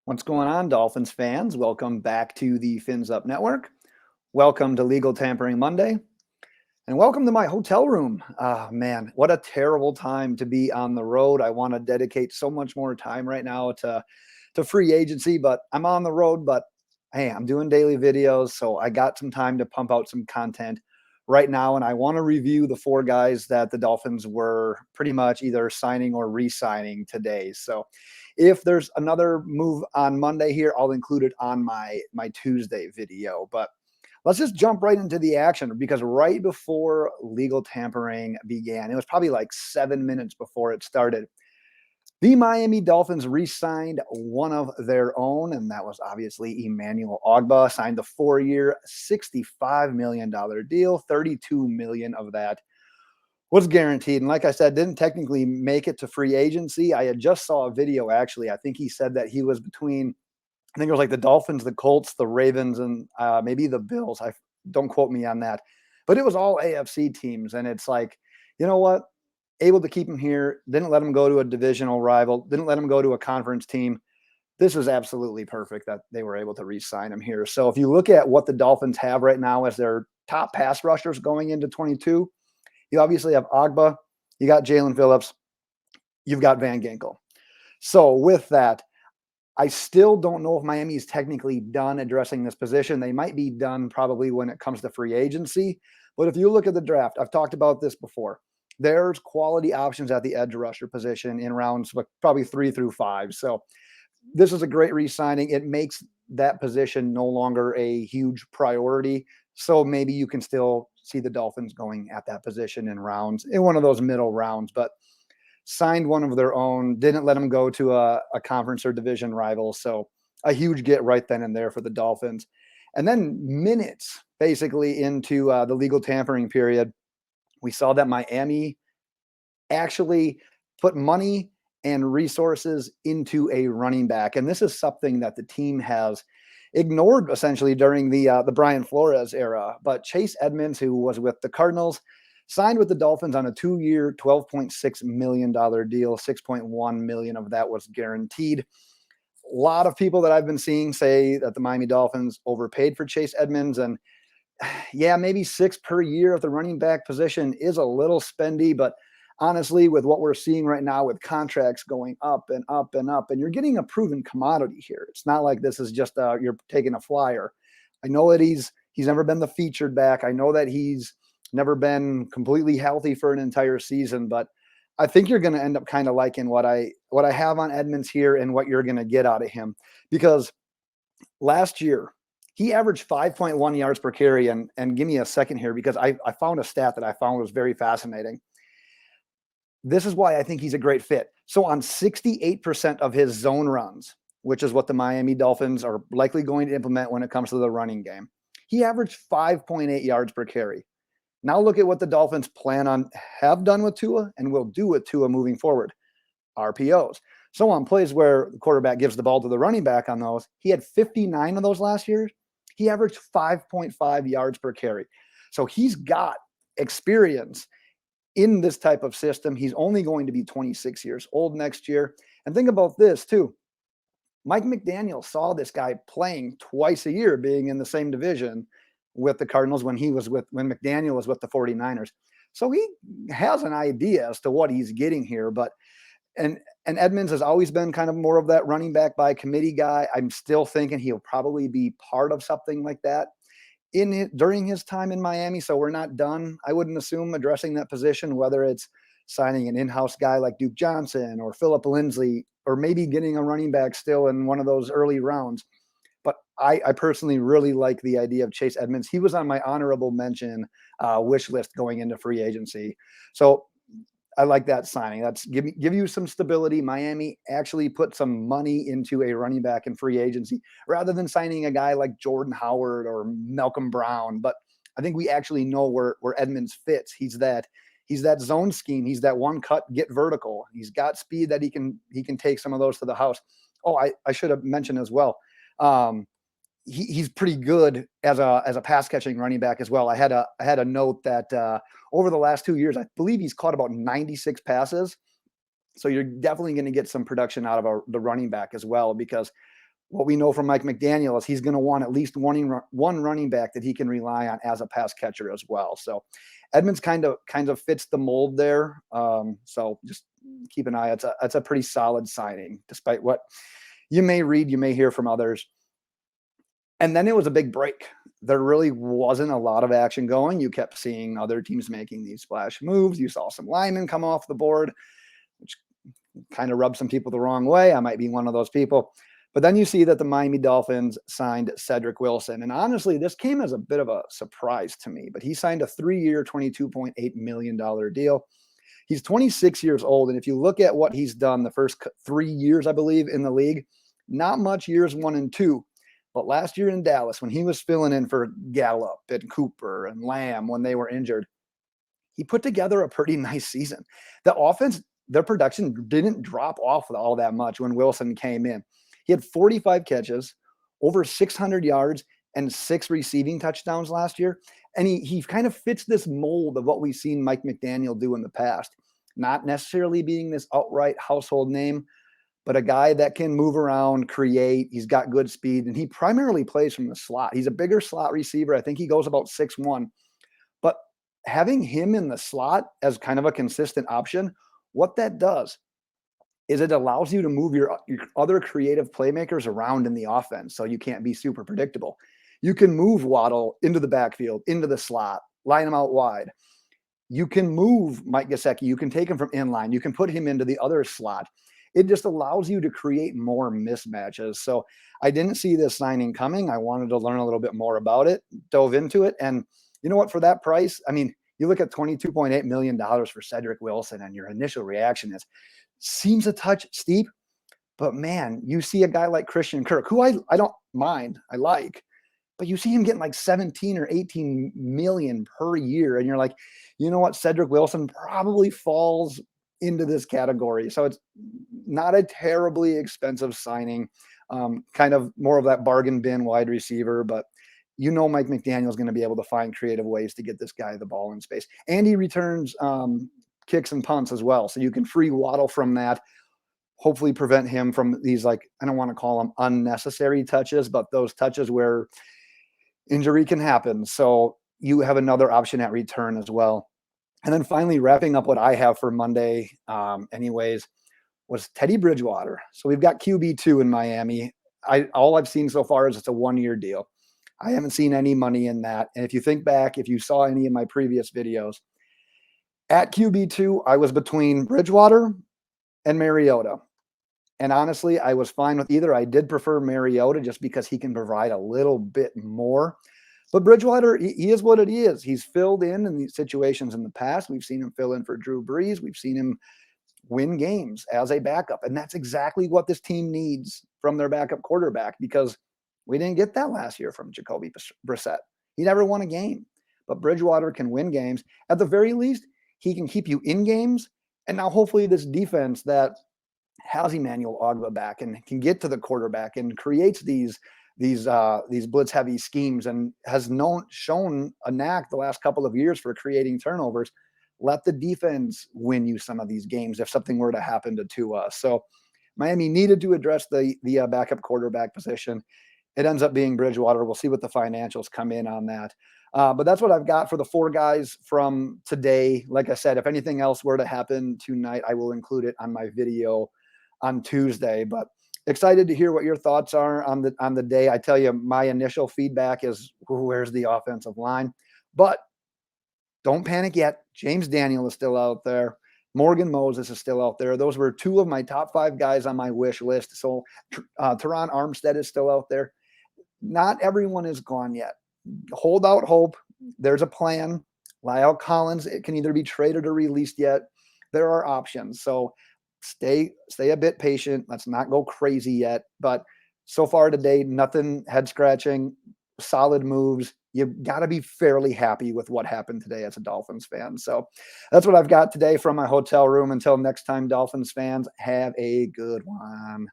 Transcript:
What's going on, Dolphins fans? Welcome back to the Fins Up Network. Welcome to Legal Tampering Monday. And welcome to my hotel room. Man, what a terrible time to be on the road. I want to dedicate so much more time right now to free agency, but I'm on the road. But hey, I'm doing daily videos, so I got some time to pump out some content right now. And I want to review the four guys that the Dolphins were pretty much either signing or re-signing today. So if there's another move on Monday here, I'll include it on my Tuesday video. But let's just jump right into the action, because right before legal tampering began, it was probably like 7 minutes before it started, the Miami Dolphins re-signed one of their own, and that was obviously Emmanuel Ogbah. Signed the 4-year, $65 million deal. $32 million of that was guaranteed. And like I said, didn't technically make it to free agency. I had just saw a video, actually. I think he said that he was between, I think it was like the Dolphins, the Colts, the Ravens, and maybe the Bills. I don't quote me on that, but it was all AFC teams. And it's like, you know what? Able to keep him here. Didn't let him go to a divisional rival. Didn't let him go to a conference team. This is absolutely perfect that they were able to re-sign him here. So if you look at what the Dolphins have right now as their top pass rushers going into 22, you obviously have Ogbah, you got Jalen Phillips, you've got Van Ginkel. So with that, I still don't know if Miami is technically done addressing this position. They might be done probably when it comes to free agency. But if you look at the draft, I've talked about this before. There's quality options at the edge rusher position in rounds probably 3 through 5. So this is a great re-signing. It makes that position no longer a huge priority. So maybe you can still see the Dolphins going at that position in rounds, in one of those middle rounds. But signed one of their own, didn't let them go to a conference or division rival. So a huge get right then and there for the Dolphins. And then minutes basically into the legal tampering period, we saw that Miami actually put money and resources into a running back. And this is something that the team has ignored essentially during the Brian Flores era. But Chase Edmonds, who was with the Cardinals, signed with the Dolphins on a 2-year, $12.6 million deal. 6.1 million of that was guaranteed. A lot of people that I've been seeing say that the Miami Dolphins overpaid for Chase Edmonds. And yeah, maybe 6 per year at the running back position is a little spendy, but honestly, with what we're seeing right now with contracts going up and up and up, and you're getting a proven commodity here. It's not like this is just you're taking a flyer. I know that he's never been the featured back. I know that he's never been completely healthy for an entire season, but I think you're going to end up kind of liking what I have on Edmonds here and what you're going to get out of him, because last year he averaged 5.1 yards per carry. And give me a second here, because I found a stat that I found was very fascinating. This is why I think he's a great fit. So on 68% of his zone runs, which is what the Miami Dolphins are likely going to implement when it comes to the running game, he averaged 5.8 yards per carry. Now look at what the Dolphins plan on, have done with Tua, and will do with Tua moving forward. RPOs. So on plays where the quarterback gives the ball to the running back on those, he had 59 of those last year. He averaged 5.5 yards per carry. So he's got experience in this type of system. He's only going to be 26 years old next year. And think about this too. Mike McDaniel saw this guy playing twice a year, being in the same division with the Cardinals when McDaniel was with the 49ers. So he has an idea as to what he's getting here. But and Edmonds has always been kind of more of that running back by committee guy. I'm still thinking he'll probably be part of something like that during his time in Miami. So we're not done, I wouldn't assume, addressing that position, whether it's signing an in-house guy like Duke Johnson or Philip Lindsay, or maybe getting a running back still in one of those early rounds. But I personally really like the idea of Chase Edmonds. He was on my honorable mention wish list going into free agency. So I like that signing. That's give you some stability. Miami actually put some money into a running back in free agency rather than signing a guy like Jordan Howard or Malcolm Brown. But I think we actually know where Edmonds fits. He's that zone scheme. He's that one cut, get vertical. He's got speed that he can take some of those to the house. Oh, I should have mentioned as well. He's pretty good as a pass catching running back as well. I had a note that over the last 2 years, I believe he's caught about 96 passes. So you're definitely going to get some production out of the running back as well, because what we know from Mike McDaniel is he's going to want at least one running back that he can rely on as a pass catcher as well. So Edmonds kind of fits the mold there. So just keep an eye. It's a pretty solid signing, despite what you may read, you may hear from others. And then it was a big break. There really wasn't a lot of action going. You kept seeing other teams making these splash moves. You saw some linemen come off the board, which kind of rubbed some people the wrong way. I might be one of those people. But then you see that the Miami Dolphins signed Cedric Wilson. And honestly, this came as a bit of a surprise to me. But he signed a 3-year, $22.8 million deal. He's 26 years old. And if you look at what he's done the first 3 years, I believe, in the league, not much years 1 and 2. But last year in Dallas, when he was filling in for Gallup and Cooper and Lamb when they were injured, he put together a pretty nice season. The offense, their production didn't drop off all that much when Wilson came in. He had 45 catches, over 600 yards, and 6 receiving touchdowns last year. And he kind of fits this mold of what we've seen Mike McDaniel do in the past. Not necessarily being this outright household name, but a guy that can move around, create. He's got good speed, and he primarily plays from the slot. He's a bigger slot receiver. I think he goes about 6'1". But having him in the slot as kind of a consistent option, what that does is it allows you to move your other creative playmakers around in the offense, so you can't be super predictable. You can move Waddle into the backfield, into the slot, line him out wide. You can move Mike Gesicki. You can take him from inline. You can put him into the other slot. It just allows you to create more mismatches. So I didn't see this signing coming. I wanted to learn a little bit more about it, dove into it. And you know what, for that price, I mean, you look at $22.8 million for Cedric Wilson, and your initial reaction is, seems a touch steep, but man, you see a guy like Christian Kirk, who I don't mind, I like, but you see him getting like 17 or 18 million per year. And you're like, you know what, Cedric Wilson probably falls into this category. So it's not a terribly expensive signing, kind of more of that bargain bin wide receiver, but you know Mike McDaniel is going to be able to find creative ways to get this guy the ball in space. And he returns kicks and punts as well. So you can free Waddle from that, hopefully prevent him from these, like, I don't want to call them unnecessary touches, but those touches where injury can happen. So you have another option at return as well. And then finally, wrapping up what I have for Monday, anyways, was Teddy Bridgewater. So we've got QB2 in Miami. All I've seen so far is it's a 1-year deal. I haven't seen any money in that. And if you think back, if you saw any of my previous videos, at QB2, I was between Bridgewater and Mariota. And honestly, I was fine with either. I did prefer Mariota just because he can provide a little bit more. But Bridgewater, he is what it is. He's filled in these situations in the past. We've seen him fill in for Drew Brees. We've seen him win games as a backup. And that's exactly what this team needs from their backup quarterback, because we didn't get that last year from Jacoby Brissett. He never won a game. But Bridgewater can win games. At the very least, he can keep you in games. And now hopefully this defense that has Emmanuel Ogbah back and can get to the quarterback and creates these blitz heavy schemes and has shown a knack the last couple of years for creating turnovers. Let the defense win you some of these games if something were to happen to us. So Miami needed to address the backup quarterback position. It ends up being Bridgewater. We'll see what the financials come in on that. But that's what I've got for the 4 guys from today. Like I said, if anything else were to happen tonight, I will include it on my video on Tuesday. But excited to hear what your thoughts are on the day. I tell you, my initial feedback is, where's the offensive line? But don't panic yet. James Daniel is still out there. Morgan Moses is still out there. Those were 2 of my top 5 guys on my wish list. So Teron Armstead is still out there. Not everyone is gone yet. Hold out hope. There's a plan. Lyle Collins, it can either be traded or released yet. There are options. So stay a bit patient. Let's not go crazy yet. But so far today, nothing head scratching, solid moves. You've got to be fairly happy with what happened today as a Dolphins fan. So that's what I've got today from my hotel room. Until next time, Dolphins fans, have a good one.